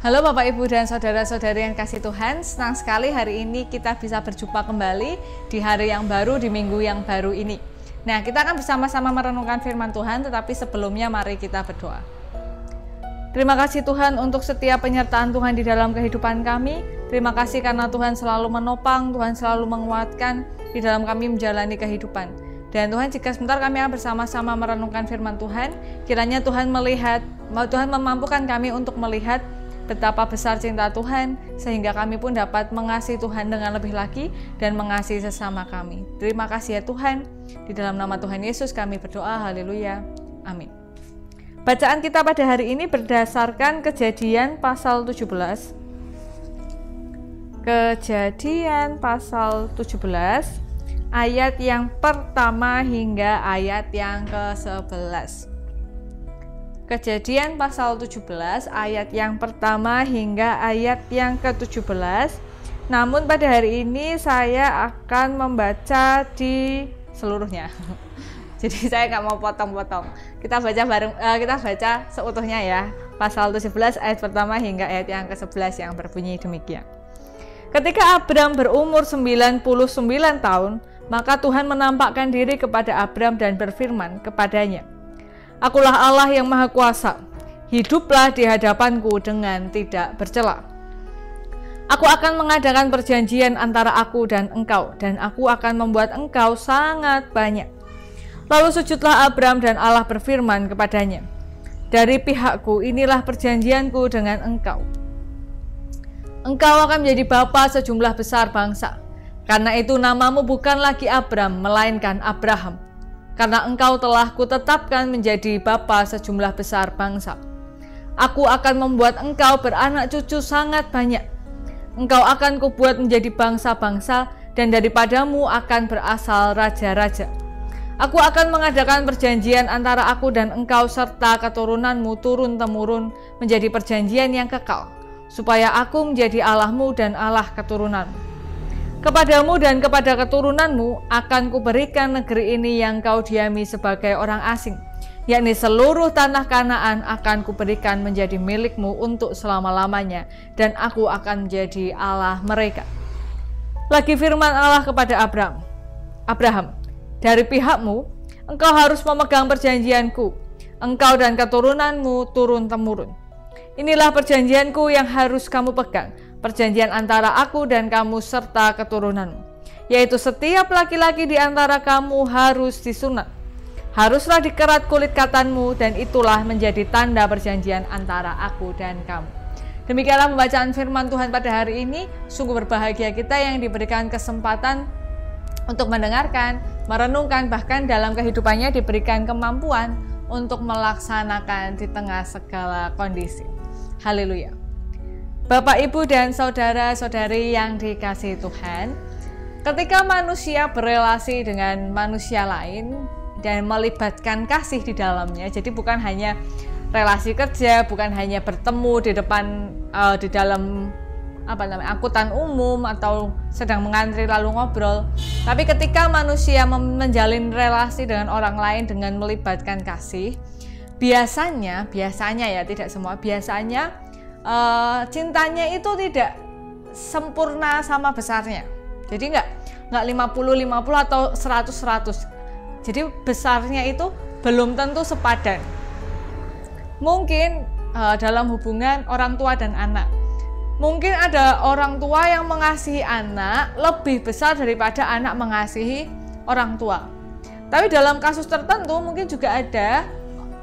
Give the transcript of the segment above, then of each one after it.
Halo Bapak Ibu dan Saudara-saudari yang kasih Tuhan, senang sekali hari ini kita bisa berjumpa kembali di hari yang baru, di minggu yang baru ini. Nah, kita akan bersama-sama merenungkan firman Tuhan, tetapi sebelumnya mari kita berdoa. Terima kasih Tuhan untuk setiap penyertaan Tuhan di dalam kehidupan kami. Terima kasih karena Tuhan selalu menopang, Tuhan selalu menguatkan di dalam kami menjalani kehidupan. Dan Tuhan, jika sebentar kami akan bersama-sama merenungkan firman Tuhan, kiranya Tuhan memampukan kami untuk melihat betapa besar cinta Tuhan, sehingga kami pun dapat mengasihi Tuhan dengan lebih lagi dan mengasihi sesama kami. Terima kasih ya Tuhan, di dalam nama Tuhan Yesus kami berdoa, haleluya, amin. Bacaan kita pada hari ini berdasarkan Kejadian pasal 17. Kejadian pasal 17, ayat yang pertama hingga ayat yang ke-11. Kejadian pasal 17 ayat yang pertama hingga ayat yang ke-17. Namun pada hari ini saya akan membaca di seluruhnya. Jadi saya nggak mau potong-potong. Kita baca seutuhnya ya. Pasal 17 ayat pertama hingga ayat yang ke-11 yang berbunyi demikian. Ketika Abram berumur 99 tahun, maka Tuhan menampakkan diri kepada Abram dan berfirman kepadanya, "Akulah Allah yang Maha Kuasa, hiduplah di hadapanku dengan tidak bercela. Aku akan mengadakan perjanjian antara aku dan engkau, dan aku akan membuat engkau sangat banyak." Lalu sujudlah Abram dan Allah berfirman kepadanya, "Dari pihakku inilah perjanjianku dengan engkau. Engkau akan menjadi bapa sejumlah besar bangsa. Karena itu namamu bukan lagi Abram, melainkan Abraham. Karena engkau telah kutetapkan menjadi bapa sejumlah besar bangsa. Aku akan membuat engkau beranak cucu sangat banyak. Engkau akan kubuat menjadi bangsa-bangsa, dan daripadamu akan berasal raja-raja. Aku akan mengadakan perjanjian antara aku dan engkau serta keturunanmu turun-temurun menjadi perjanjian yang kekal, supaya aku menjadi Allahmu dan Allah keturunanmu. Kepadamu dan kepada keturunanmu akan kuberikan negeri ini yang kau diami sebagai orang asing, yakni seluruh tanah Kanaan akan kuberikan menjadi milikmu untuk selama-lamanya, dan aku akan menjadi Allah mereka." Lagi firman Allah kepada Abraham, "Dari pihakmu, engkau harus memegang perjanjianku, engkau dan keturunanmu turun-temurun. Inilah perjanjianku yang harus kamu pegang, perjanjian antara aku dan kamu serta keturunanmu, yaitu setiap laki-laki di antara kamu harus disunat. Haruslah dikerat kulit katanmu, dan itulah menjadi tanda perjanjian antara aku dan kamu." Demikianlah pembacaan firman Tuhan pada hari ini. Sungguh berbahagia kita yang diberikan kesempatan untuk mendengarkan, merenungkan, bahkan dalam kehidupannya diberikan kemampuan untuk melaksanakan di tengah segala kondisi. Haleluya. Bapak, Ibu, dan saudara-saudari yang dikasihi Tuhan, ketika manusia berelasi dengan manusia lain dan melibatkan kasih di dalamnya, jadi bukan hanya relasi kerja, bukan hanya bertemu di depan di dalam angkutan umum atau sedang mengantri lalu ngobrol, tapi ketika manusia menjalin relasi dengan orang lain dengan melibatkan kasih, biasanya ya, tidak semua, biasanya cintanya itu tidak sempurna sama besarnya. Jadi nggak 50-50 atau 100-100. Jadi besarnya itu belum tentu sepadan. Mungkin dalam hubungan orang tua dan anak, mungkin ada orang tua yang mengasihi anak lebih besar daripada anak mengasihi orang tua. Tapi dalam kasus tertentu mungkin juga ada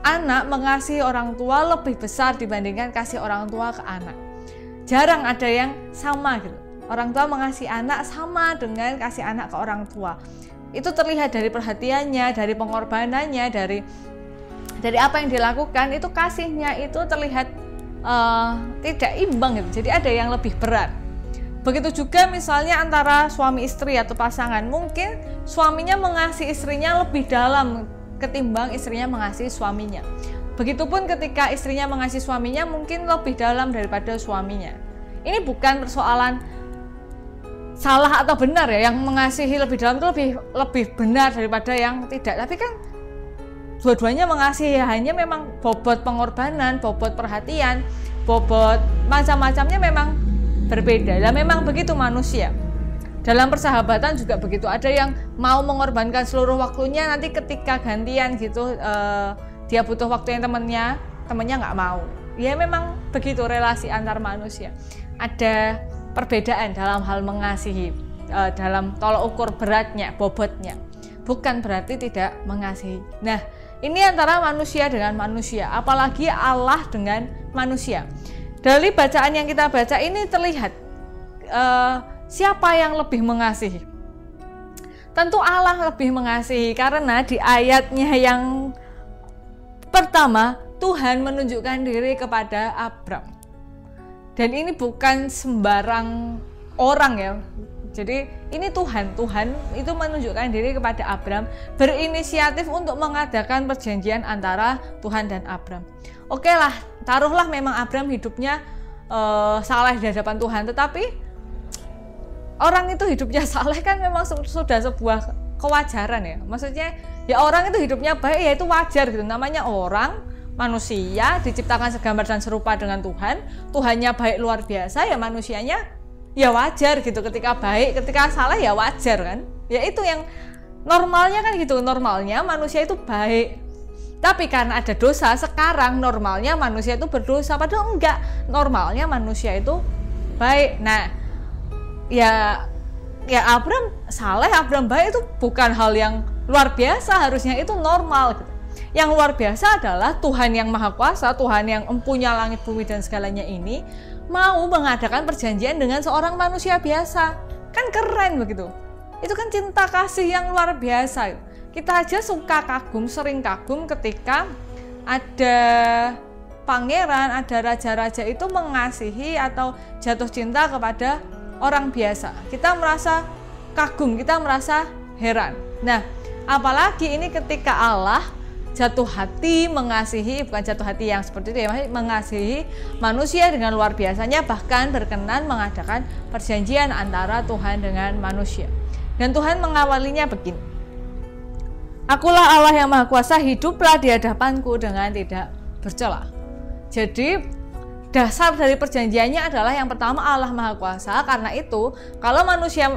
anak mengasihi orang tua lebih besar dibandingkan kasih orang tua ke anak. Jarang ada yang sama gitu. Orang tua mengasihi anak sama dengan kasih anak ke orang tua. Itu terlihat dari perhatiannya, dari pengorbanannya, dari apa yang dilakukan, itu kasihnya itu terlihat tidak imbang gitu. Jadi ada yang lebih berat. Begitu juga misalnya antara suami istri atau pasangan, mungkin suaminya mengasihi istrinya lebih dalam ketimbang istrinya mengasihi suaminya. Begitupun ketika istrinya mengasihi suaminya mungkin lebih dalam daripada suaminya. Ini bukan persoalan salah atau benar ya, yang mengasihi lebih dalam itu lebih benar daripada yang tidak. Tapi kan dua-duanya mengasihi, hanya memang bobot pengorbanan, bobot perhatian, bobot, macam-macamnya memang berbeda. Dan memang begitu manusia. Dalam persahabatan juga begitu. Ada yang mau mengorbankan seluruh waktunya, nanti ketika gantian gitu dia butuh waktu yang temennya nggak mau. Ya memang begitu relasi antar manusia. Ada perbedaan dalam hal mengasihi, dalam tolak ukur beratnya, bobotnya. Bukan berarti tidak mengasihi. Nah, ini antara manusia dengan manusia, apalagi Allah dengan manusia. Dari bacaan yang kita baca ini terlihat siapa yang lebih mengasihi. Tentu Allah lebih mengasihi, karena di ayatnya yang pertama Tuhan menunjukkan diri kepada Abram. Dan ini bukan sembarang orang ya. Jadi ini Tuhan itu menunjukkan diri kepada Abram, berinisiatif untuk mengadakan perjanjian antara Tuhan dan Abram. Oke lah, taruhlah memang Abram hidupnya saleh di hadapan Tuhan, tetapi orang itu hidupnya saleh kan memang sudah sebuah kewajaran ya. Maksudnya ya orang itu hidupnya baik ya itu wajar gitu. Namanya orang, manusia diciptakan segambar dan serupa dengan Tuhan. Tuhannya baik luar biasa, ya manusianya ya wajar gitu. Ketika baik, ketika salah ya wajar kan. Ya itu yang normalnya kan gitu. Normalnya manusia itu baik. Tapi karena ada dosa, sekarang normalnya manusia itu berdosa. Padahal enggak, normalnya manusia itu baik. Nah, ya Abram saleh, Abram baik itu bukan hal yang luar biasa, harusnya itu normal gitu. Yang luar biasa adalah Tuhan yang Maha Kuasa, Tuhan yang empunya langit bumi dan segalanya ini mau mengadakan perjanjian dengan seorang manusia biasa. Kan keren begitu. Itu kan cinta kasih yang luar biasa. Kita aja suka kagum, sering kagum ketika ada pangeran, ada raja-raja itu mengasihi atau jatuh cinta kepada orang biasa. Kita merasa kagum, kita merasa heran. Nah, apalagi ini ketika Allah jatuh hati mengasihi, bukan jatuh hati yang seperti itu ya, mengasihi manusia dengan luar biasanya, bahkan berkenan mengadakan perjanjian antara Tuhan dengan manusia. Dan Tuhan mengawalinya begini: Akulah Allah yang Maha Kuasa, hiduplah di hadapanku dengan tidak bercela. Jadi dasar dari perjanjiannya adalah yang pertama Allah Maha Kuasa. Karena itu kalau manusia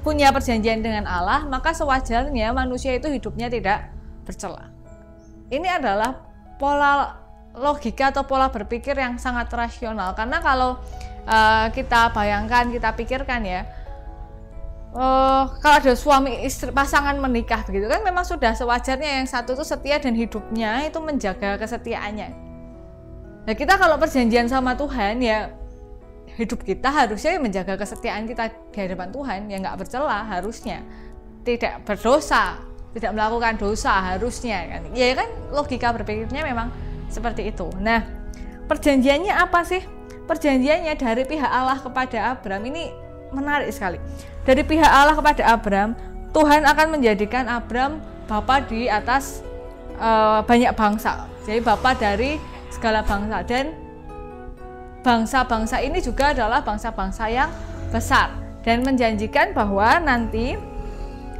punya perjanjian dengan Allah, maka sewajarnya manusia itu hidupnya tidak bercela. Ini adalah pola logika atau pola berpikir yang sangat rasional. Karena kalau kita bayangkan, kita pikirkan ya, kalau ada suami istri, pasangan menikah begitu kan, memang sudah sewajarnya yang satu itu setia dan hidupnya itu menjaga kesetiaannya. Nah, kita kalau perjanjian sama Tuhan ya, hidup kita harusnya menjaga kesetiaan kita di hadapan Tuhan, ya nggak bercela harusnya, tidak berdosa, tidak melakukan dosa harusnya kan. Ya kan logika berpikirnya memang seperti itu. Nah, perjanjiannya apa sih? Perjanjiannya dari pihak Allah kepada Abram ini menarik sekali. Dari pihak Allah kepada Abram, Tuhan akan menjadikan Abram bapa di atas banyak bangsa. Jadi bapa dari segala bangsa, dan bangsa-bangsa ini juga adalah bangsa-bangsa yang besar, dan menjanjikan bahwa nanti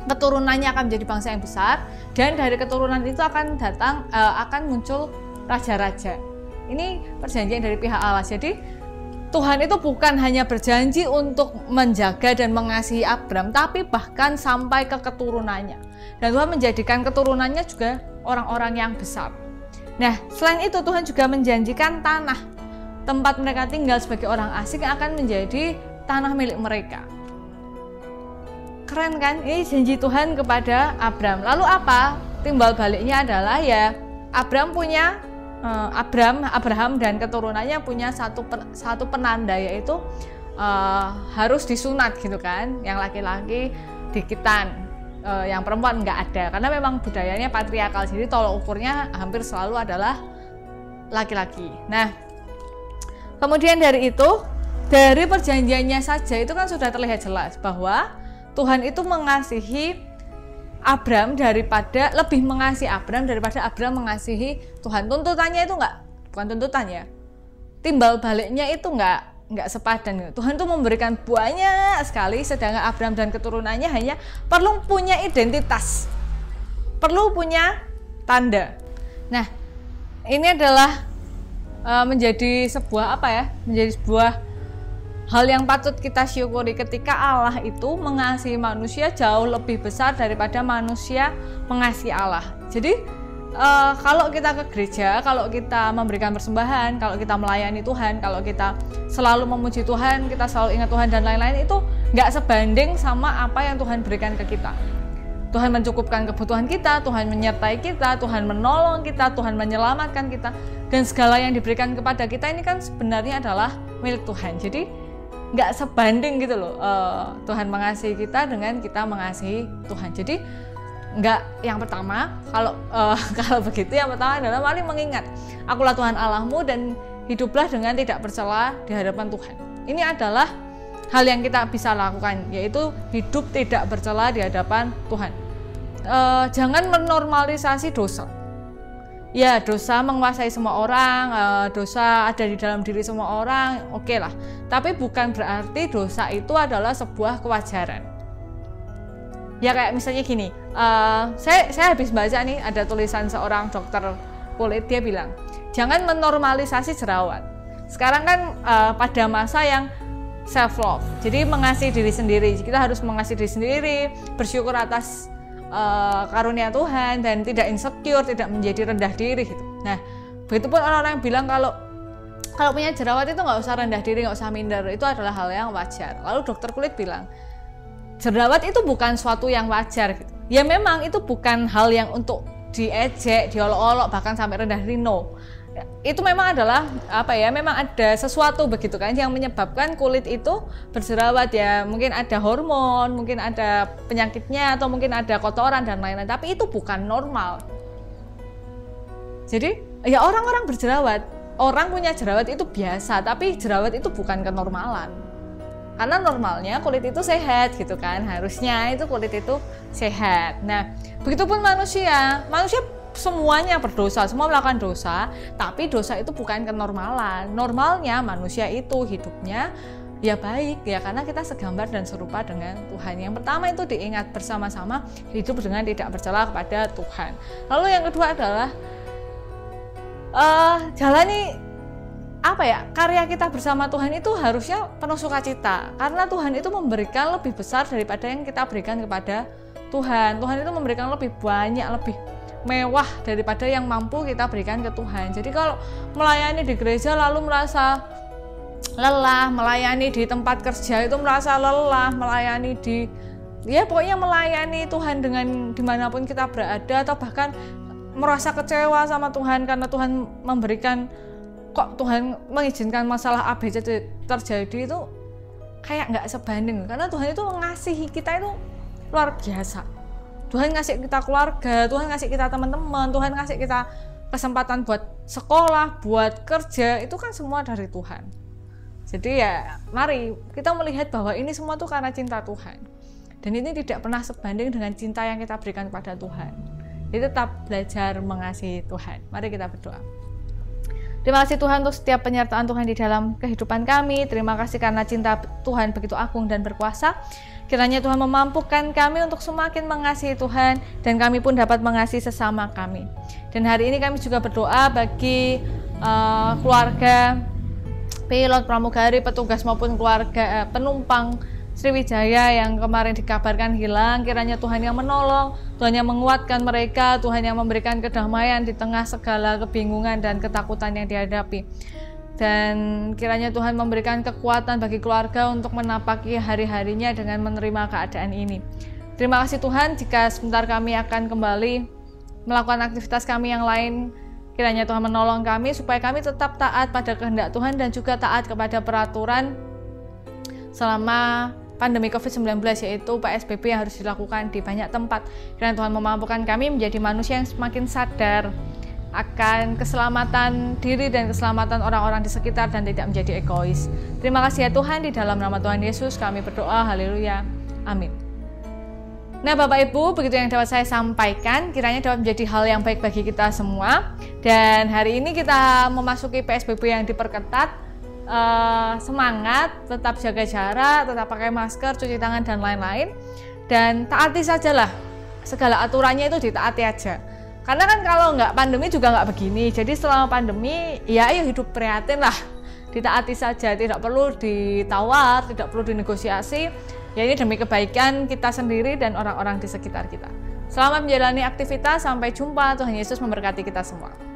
keturunannya akan menjadi bangsa yang besar, dan dari keturunan itu akan muncul raja-raja. Ini perjanjian dari pihak Allah. Jadi Tuhan itu bukan hanya berjanji untuk menjaga dan mengasihi Abram, tapi bahkan sampai ke keturunannya. Dan Tuhan menjadikan keturunannya juga orang-orang yang besar. Nah, selain itu Tuhan juga menjanjikan tanah tempat mereka tinggal sebagai orang asing akan menjadi tanah milik mereka. Keren kan? Ini janji Tuhan kepada Abram. Lalu apa? Timbal baliknya adalah ya Abraham dan keturunannya punya satu penanda, yaitu harus disunat gitu kan. Yang laki-laki dikitan, yang perempuan nggak ada, karena memang budayanya patriarkal, jadi tolok ukurnya hampir selalu adalah laki-laki. Nah, kemudian dari itu, dari perjanjiannya saja itu kan sudah terlihat jelas bahwa Tuhan itu mengasihi Abram lebih mengasihi Abram daripada Abram mengasihi Tuhan. Tuntutannya itu bukan tuntutan ya, timbal baliknya itu nggak sepadan. Tuhan tuh memberikan banyak sekali, sedangkan Abram dan keturunannya hanya perlu punya identitas, perlu punya tanda. Nah, ini adalah menjadi sebuah apa ya? Menjadi sebuah hal yang patut kita syukuri ketika Allah itu mengasihi manusia jauh lebih besar daripada manusia mengasihi Allah. Jadi kalau kita ke gereja, kalau kita memberikan persembahan, kalau kita melayani Tuhan, kalau kita selalu memuji Tuhan, kita selalu ingat Tuhan dan lain-lain, itu nggak sebanding sama apa yang Tuhan berikan ke kita. Tuhan mencukupkan kebutuhan kita, Tuhan menyertai kita, Tuhan menolong kita, Tuhan menyelamatkan kita, dan segala yang diberikan kepada kita ini kan sebenarnya adalah milik Tuhan. Jadi nggak sebanding gitu loh, Tuhan mengasihi kita dengan kita mengasihi Tuhan. Jadi nggak, yang pertama kalau begitu, yang pertama adalah mari mengingat, akulah Tuhan Allahmu dan hiduplah dengan tidak bercela di hadapan Tuhan. Ini adalah hal yang kita bisa lakukan, yaitu hidup tidak bercela di hadapan Tuhan. Jangan menormalisasi dosa. Ya, dosa menguasai semua orang, dosa ada di dalam diri semua orang, oke lah. Tapi bukan berarti dosa itu adalah sebuah kewajaran. Ya kayak misalnya gini, saya habis baca nih, ada tulisan seorang dokter kulit, dia bilang, jangan menormalisasi jerawat. Sekarang kan pada masa yang self love, jadi mengasihi diri sendiri. Kita harus mengasihi diri sendiri, bersyukur atas karunia Tuhan, dan tidak insecure, tidak menjadi rendah diri gitu. Nah, begitupun orang-orang yang bilang kalau punya jerawat itu nggak usah rendah diri, nggak usah minder, itu adalah hal yang wajar. Lalu dokter kulit bilang, jerawat itu bukan suatu yang wajar gitu. Ya memang itu bukan hal yang untuk diejek, diolok-olok, bahkan sampai rendah diri, no. Itu memang adalah apa ya, memang ada sesuatu begitu kan yang menyebabkan kulit itu berjerawat, ya mungkin ada hormon, mungkin ada penyakitnya, atau mungkin ada kotoran dan lain-lain, tapi itu bukan normal. Jadi ya orang-orang berjerawat, orang punya jerawat itu biasa, tapi jerawat itu bukan kenormalan. Karena normalnya kulit itu sehat gitu kan, harusnya itu kulit itu sehat. Nah, begitupun manusia semuanya berdosa, semua melakukan dosa, tapi dosa itu bukan kenormalan. Normalnya manusia itu hidupnya ya baik ya, karena kita segambar dan serupa dengan Tuhan. Yang pertama itu diingat bersama-sama, hidup dengan tidak bercela kepada Tuhan. Lalu yang kedua adalah jalani apa ya, karya kita bersama Tuhan itu harusnya penuh sukacita, karena Tuhan itu memberikan lebih besar daripada yang kita berikan kepada Tuhan. Tuhan itu memberikan lebih banyak, lebih mewah daripada yang mampu kita berikan ke Tuhan. Jadi kalau melayani di gereja lalu merasa lelah, melayani di tempat kerja itu merasa lelah, melayani di, ya pokoknya melayani Tuhan dengan dimanapun kita berada, atau bahkan merasa kecewa sama Tuhan karena Tuhan memberikan, kok Tuhan mengizinkan masalah ABC terjadi, itu kayak nggak sebanding. Karena Tuhan itu mengasihi kita itu luar biasa. Tuhan ngasih kita keluarga, Tuhan ngasih kita teman-teman, Tuhan ngasih kita kesempatan buat sekolah, buat kerja, itu kan semua dari Tuhan. Jadi ya mari kita melihat bahwa ini semua tuh karena cinta Tuhan. Dan ini tidak pernah sebanding dengan cinta yang kita berikan kepada Tuhan. Jadi tetap belajar mengasihi Tuhan. Mari kita berdoa. Terima kasih Tuhan untuk setiap penyertaan Tuhan di dalam kehidupan kami. Terima kasih karena cinta Tuhan begitu agung dan berkuasa. Kiranya Tuhan memampukan kami untuk semakin mengasihi Tuhan, dan kami pun dapat mengasihi sesama kami. Dan hari ini kami juga berdoa bagi keluarga pilot, pramugari, petugas maupun keluarga penumpang Sriwijaya yang kemarin dikabarkan hilang. Kiranya Tuhan yang menolong, Tuhan yang menguatkan mereka, Tuhan yang memberikan kedamaian di tengah segala kebingungan dan ketakutan yang dihadapi. Dan kiranya Tuhan memberikan kekuatan bagi keluarga untuk menapaki hari-harinya dengan menerima keadaan ini. Terima kasih Tuhan, jika sebentar kami akan kembali melakukan aktivitas kami yang lain, kiranya Tuhan menolong kami supaya kami tetap taat pada kehendak Tuhan dan juga taat kepada peraturan selama pandemi COVID-19, yaitu PSBB yang harus dilakukan di banyak tempat. Kiranya Tuhan memampukan kami menjadi manusia yang semakin sadar akan keselamatan diri dan keselamatan orang-orang di sekitar dan tidak menjadi egois. Terima kasih ya Tuhan, di dalam nama Tuhan Yesus kami berdoa, haleluya, amin. Nah Bapak Ibu, begitu yang dapat saya sampaikan, kiranya dapat menjadi hal yang baik bagi kita semua. Dan hari ini kita memasuki PSBB yang diperketat. Semangat, tetap jaga jarak, tetap pakai masker, cuci tangan dan lain-lain. Dan taati sajalah, segala aturannya itu ditaati aja. Karena kan kalau nggak pandemi juga nggak begini. Jadi selama pandemi ya ayo hidup prihatin lah, ditaati saja, tidak perlu ditawar, tidak perlu dinegosiasi. Ya ini demi kebaikan kita sendiri dan orang-orang di sekitar kita. Selamat menjalani aktivitas, sampai jumpa, Tuhan Yesus memberkati kita semua.